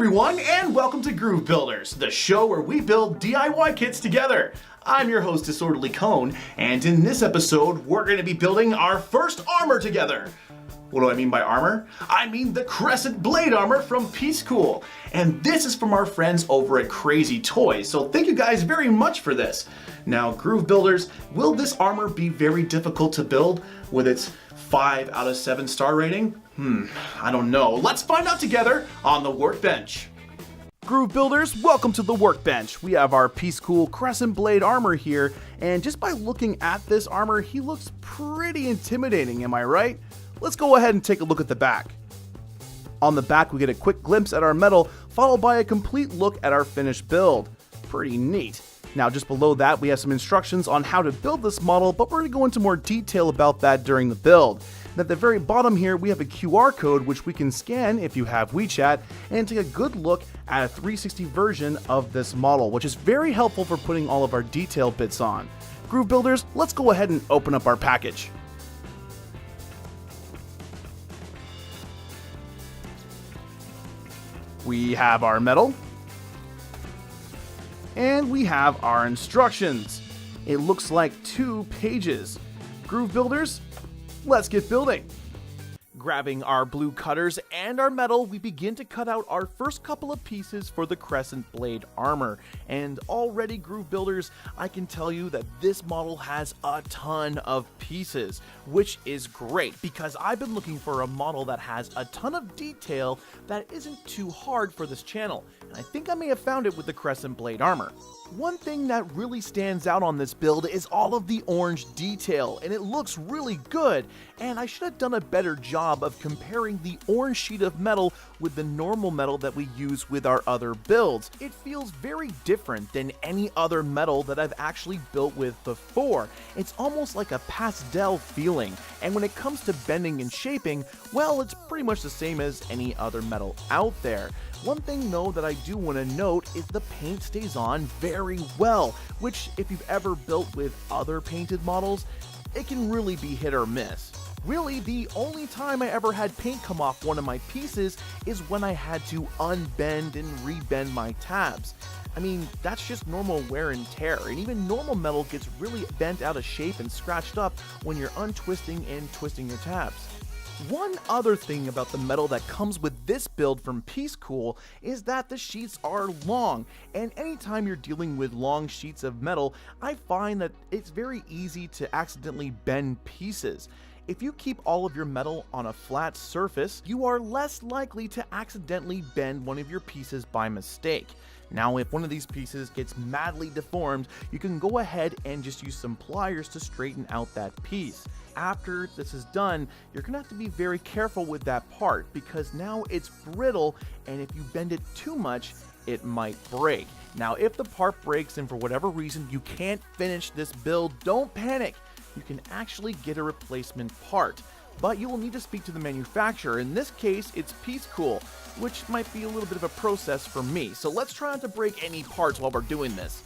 everyone, and welcome to Groove Builders, the show where we build DIY kits together. I'm your host, Disorderly Cone, and in this episode, we're going to be building our first armor together. What do I mean by armor? I mean the Crescent Blade Armor from Piececool, and this is from our friends over at Crazy Toys, so thank you guys very much for this. Now, Groove Builders, will this armor be very difficult to build with its 5 out of 7 star rating? I don't know. Let's find out together on the workbench. Groove Builders, welcome to the workbench. We have our Piececool Crescent Blade Armor here, and just by looking at this armor, he looks pretty intimidating, am I right? Let's go ahead and take a look at the back. On the back, we get a quick glimpse at our metal, followed by a complete look at our finished build. Pretty neat. Now, just below that, we have some instructions on how to build this model, but we're going to go into more detail about that during the build. And at the very bottom here, we have a QR code which we can scan if you have WeChat and take a good look at a 360 version of this model, which is very helpful for putting all of our detail bits on. Groove Builders, let's go ahead and open up our package. We have our metal, and we have our instructions. It looks like 2 pages. Groove Builders, let's get building. Grabbing our blue cutters and our metal, we begin to cut out our first couple of pieces for the Crescent Blade Armor. And already, Groove Builders, I can tell you that this model has a ton of pieces, which is great because I've been looking for a model that has a ton of detail that isn't too hard for this channel. And I think I may have found it with the Crescent Blade Armor. One thing that really stands out on this build is all of the orange detail, and it looks really good, and I should have done a better job of comparing the orange sheet of metal with the normal metal that we use with our other builds. It feels very different than any other metal that I've actually built with before. It's almost like a pastel feeling, and when it comes to bending and shaping, well, it's pretty much the same as any other metal out there. One thing though that I do want to note is the paint stays on very well, which if you've ever built with other painted models, it can really be hit or miss. Really, the only time I ever had paint come off one of my pieces is when I had to unbend and rebend my tabs. I mean, that's just normal wear and tear, and even normal metal gets really bent out of shape and scratched up when you're untwisting and twisting your tabs. One other thing about the metal that comes with this build from Piececool is that the sheets are long, and anytime you're dealing with long sheets of metal, I find that it's very easy to accidentally bend pieces. If you keep all of your metal on a flat surface, you are less likely to accidentally bend one of your pieces by mistake. Now, if one of these pieces gets madly deformed, you can go ahead and just use some pliers to straighten out that piece. After this is done, you're gonna have to be very careful with that part because now it's brittle, and if you bend it too much, it might break. Now, if the part breaks and for whatever reason you can't finish this build, don't panic. You can actually get a replacement part, but you will need to speak to the manufacturer. In this case, it's Piececool, which might be a little bit of a process for me. So let's try not to break any parts while we're doing this.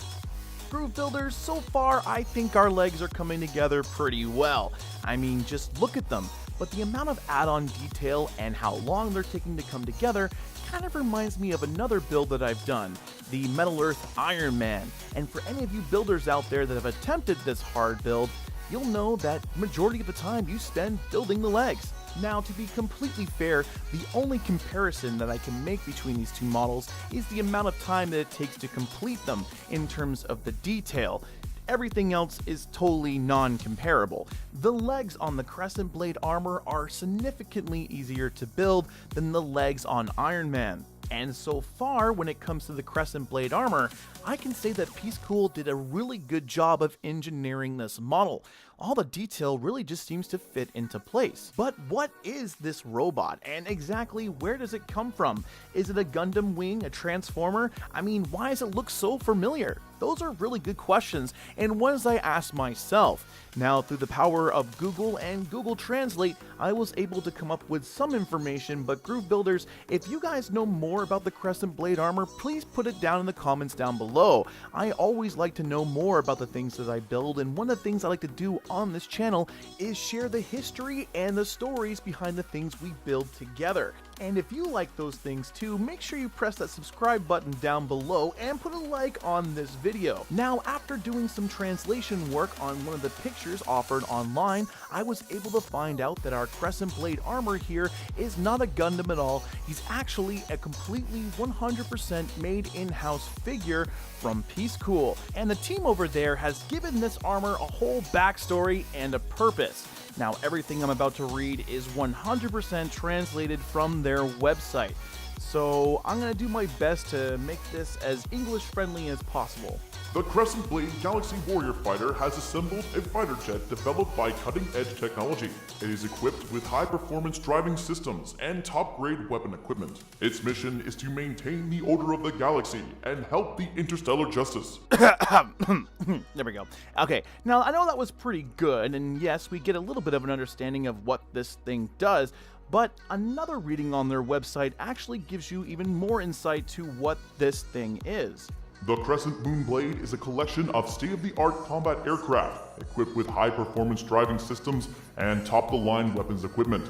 Groove Builders, so far I think our legs are coming together pretty well. I mean, just look at them. But the amount of add-on detail and how long they're taking to come together kind of reminds me of another build that I've done, the Metal Earth Iron Man. And for any of you builders out there that have attempted this hard build, you'll know that majority of the time you spend building the legs. Now, to be completely fair, the only comparison that I can make between these two models is the amount of time that it takes to complete them in terms of the detail. Everything else is totally non-comparable. The legs on the Crescent Blade Armor are significantly easier to build than the legs on Iron Man. And so far, when it comes to the Crescent Blade Armor, I can say that Piececool did a really good job of engineering this model. All the detail really just seems to fit into place. But what is this robot, and exactly where does it come from? Is it a Gundam wing, a transformer? I mean, why does it look so familiar? Those are really good questions, and ones I asked myself. Now, through the power of Google and Google Translate, I was able to come up with some information, but Groove Builders, if you guys know more about the Crescent Blade Armor, please put it down in the comments down below. I always like to know more about the things that I build, and one of the things I like to do on this channel is share the history and the stories behind the things we build together. And if you like those things too, make sure you press that subscribe button down below and put a like on this video. Now, after doing some translation work on one of the pictures offered online, I was able to find out that our Crescent Blade Armor here is not a Gundam at all. He's actually a completely 100% made in-house figure from Piececool. And the team over there has given this armor a whole backstory and a purpose. Now, everything I'm about to read is 100% translated from their website, so I'm going to do my best to make this as English friendly as possible. The Crescent Blade Galaxy Warrior Fighter has assembled a fighter jet developed by cutting-edge technology. It is equipped with high-performance driving systems and top-grade weapon equipment. Its mission is to maintain the order of the galaxy and help the interstellar justice. There we go. Okay, now I know that was pretty good, and yes, we get a little bit of an understanding of what this thing does, but another reading on their website actually gives you even more insight to what this thing is. The Crescent Moonblade is a collection of state-of-the-art combat aircraft equipped with high-performance driving systems and top-of-the-line weapons equipment.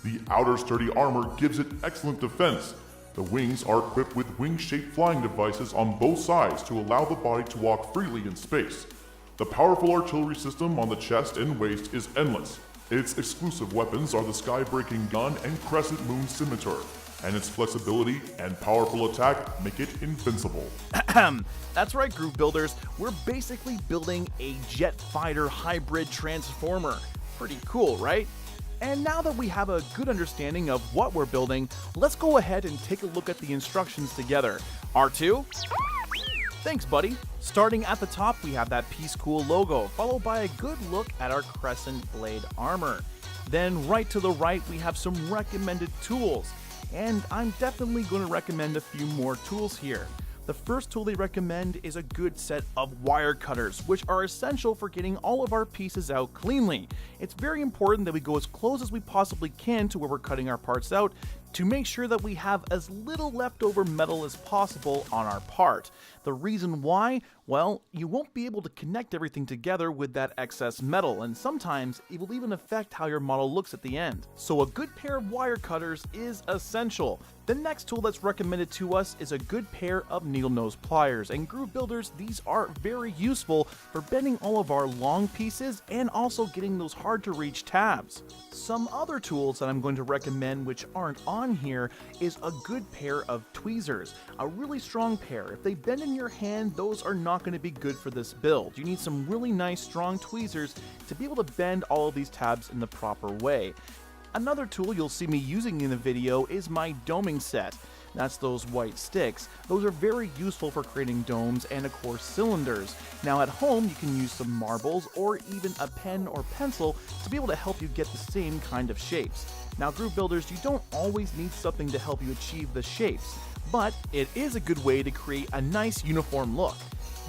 The outer sturdy armor gives it excellent defense. The wings are equipped with wing-shaped flying devices on both sides to allow the body to walk freely in space. The powerful artillery system on the chest and waist is endless. Its exclusive weapons are the Sky-Breaking Gun and Crescent Moon Scimitar, and its flexibility and powerful attack make it invincible. That's right, Groove Builders. We're basically building a jet fighter hybrid transformer. Pretty cool, right? And now that we have a good understanding of what we're building, let's go ahead and take a look at the instructions together. R2? Thanks, buddy. Starting at the top, we have that Piececool logo, followed by a good look at our Crescent Blade Armor. Then right to the right, we have some recommended tools. And I'm definitely going to recommend a few more tools here. The first tool they recommend is a good set of wire cutters, which are essential for getting all of our pieces out cleanly. It's very important that we go as close as we possibly can to where we're cutting our parts out to make sure that we have as little leftover metal as possible on our part. The reason why? Well, you won't be able to connect everything together with that excess metal, and sometimes it will even affect how your model looks at the end. So a good pair of wire cutters is essential. The next tool that's recommended to us is a good pair of needle nose pliers, and Groove Builders, these are very useful for bending all of our long pieces and also getting those hard to reach tabs. Some other tools that I'm going to recommend which aren't on here is a good pair of tweezers, a really strong pair. If they bend in your hand, those are not going to be good for this build. You need some really nice strong tweezers to be able to bend all of these tabs in the proper way. Another tool you'll see me using in the video is my doming set. That's those white sticks. Those are very useful for creating domes and of course cylinders. Now at home you can use some marbles or even a pen or pencil to be able to help you get the same kind of shapes. Now Groove Builders, you don't always need something to help you achieve the shapes, but it is a good way to create a nice uniform look.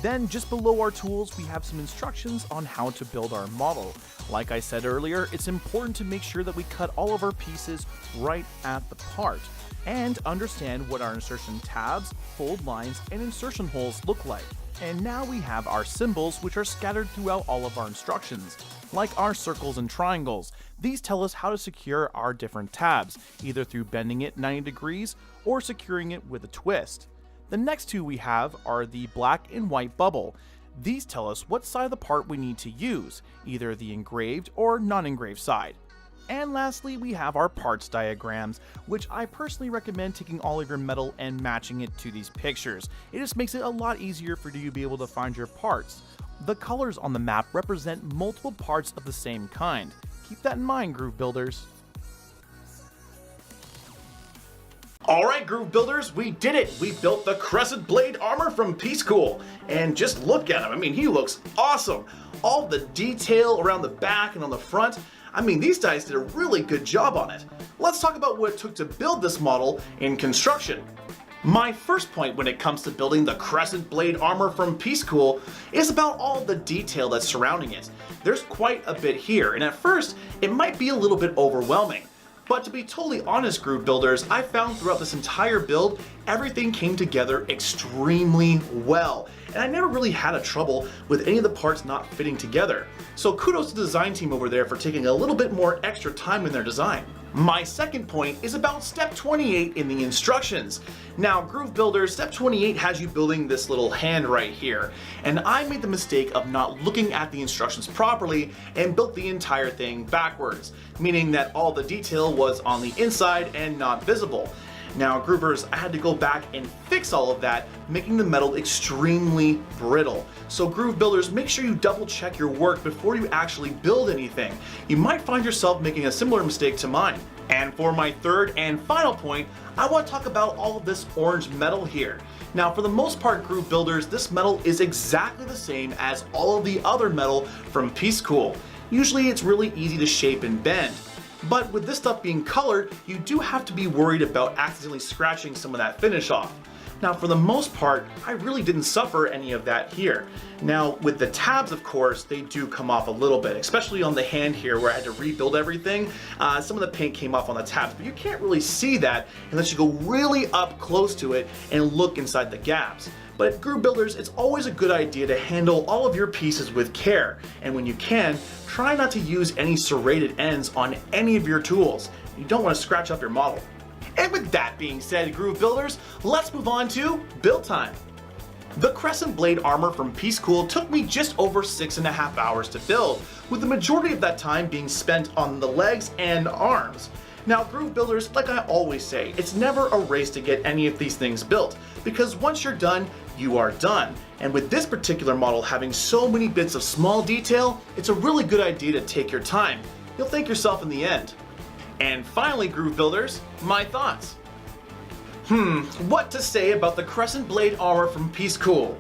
Then just below our tools we have some instructions on how to build our model. Like I said earlier, it's important to make sure that we cut all of our pieces right at the part and understand what our insertion tabs, fold lines, and insertion holes look like. And now we have our symbols, which are scattered throughout all of our instructions, like our circles and triangles. These tell us how to secure our different tabs, either through bending it 90 degrees or securing it with a twist. The next two we have are the black and white bubble. These tell us what side of the part we need to use, either the engraved or non-engraved side. And lastly, we have our parts diagrams, which I personally recommend taking all of your metal and matching it to these pictures. It just makes it a lot easier for you to be able to find your parts. The colors on the map represent multiple parts of the same kind. Keep that in mind, Groove Builders. Alright, Groove Builders, we did it! We built the Crescent Blade Armor from Piececool. And just look at him, I mean, he looks awesome! All the detail around the back and on the front, I mean, these guys did a really good job on it. Let's talk about what it took to build this model in construction. My first point when it comes to building the Crescent Blade Armor from Piececool is about all the detail that's surrounding it. There's quite a bit here, and at first, it might be a little bit overwhelming. But to be totally honest, Groove Builders, I found throughout this entire build, everything came together extremely well. And I never really had a trouble with any of the parts not fitting together. So kudos to the design team over there for taking a little bit more extra time in their design. My second point is about step 28 in the instructions. Now, Groove Builders, step 28 has you building this little hand right here, and I made the mistake of not looking at the instructions properly and built the entire thing backwards, meaning that all the detail was on the inside and not visible. Now, Groovers, I had to go back and fix all of that, making the metal extremely brittle. So Groove Builders, make sure you double check your work before you actually build anything. You might find yourself making a similar mistake to mine. And for my third and final point, I want to talk about all of this orange metal here. Now, for the most part, Groove Builders, this metal is exactly the same as all of the other metal from Piececool. Usually it's really easy to shape and bend. But with this stuff being colored, you do have to be worried about accidentally scratching some of that finish off. Now, for the most part, I really didn't suffer any of that here. Now, with the tabs, of course, they do come off a little bit, especially on the hand here where I had to rebuild everything. Some of the paint came off on the tabs, but you can't really see that unless you go really up close to it and look inside the gaps. But at Groove Builders, it's always a good idea to handle all of your pieces with care, and when you can, try not to use any serrated ends on any of your tools. You don't want to scratch up your model. And with that being said, Groove Builders, let's move on to build time. The Crescent Blade Armor from Piececool took me just over 6.5 hours to build, with the majority of that time being spent on the legs and arms. Now, Groove Builders, like I always say, it's never a race to get any of these things built, because once you're done, you are done. And with this particular model having so many bits of small detail, it's a really good idea to take your time. You'll thank yourself in the end. And finally, Groove Builders, my thoughts. What to say about the Crescent Blade Armor from Piececool?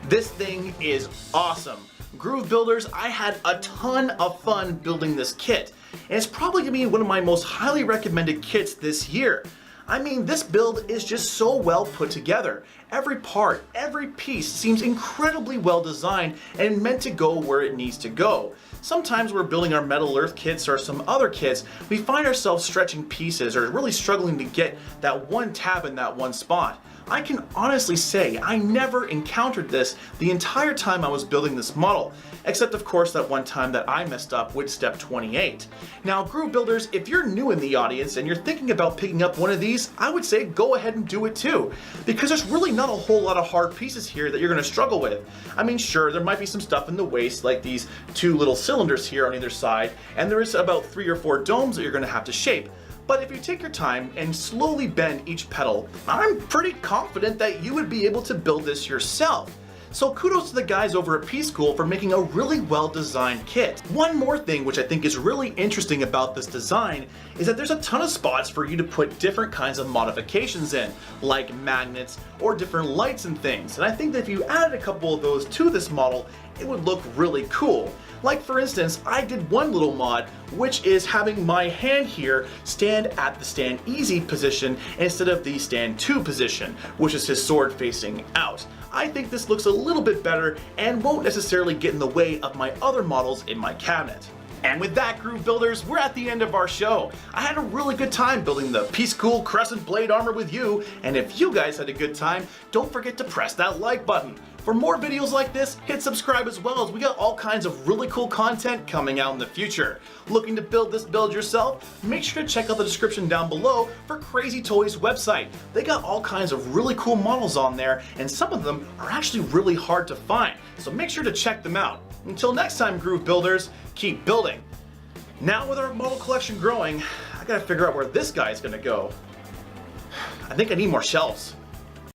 This thing is awesome. Groove Builders, I had a ton of fun building this kit, and it's probably going to be one of my most highly recommended kits this year. I mean, this build is just so well put together. Every part, every piece seems incredibly well designed and meant to go where it needs to go. Sometimes we're building our Metal Earth kits or some other kits, we find ourselves stretching pieces or really struggling to get that one tab in that one spot. I can honestly say I never encountered this the entire time I was building this model, except of course that one time that I messed up with step 28. Now, Groove Builders, if you're new in the audience and you're thinking about picking up one of these, I would say go ahead and do it too, because there's really not a whole lot of hard pieces here that you're going to struggle with. I mean, sure, there might be some stuff in the waist like these two little cylinders here on either side, and there is about 3 or 4 domes that you're going to have to shape. But if you take your time and slowly bend each pedal, I'm pretty confident that you would be able to build this yourself. So kudos to the guys over at Piececool for making a really well designed kit. One more thing which I think is really interesting about this design is that there's a ton of spots for you to put different kinds of modifications in, like magnets or different lights and things. And I think that if you added a couple of those to this model, it would look really cool. Like for instance, I did one little mod, which is having my hand here stand at the stand easy position instead of the stand 2 position, which is his sword facing out. I think this looks a little bit better and won't necessarily get in the way of my other models in my cabinet. And with that, Groove Builders, we're at the end of our show. I had a really good time building the Piececool Crescent Blade Armor with you, and if you guys had a good time, don't forget to press that like button. For more videos like this, hit subscribe as well, as we got all kinds of really cool content coming out in the future. Looking to build this build yourself? Make sure to check out the description down below for Crazy Toys website. They got all kinds of really cool models on there, and some of them are actually really hard to find, so make sure to check them out. Until next time, Groove Builders, keep building. Now with our model collection growing, I gotta figure out where this guy's gonna go. I think I need more shelves.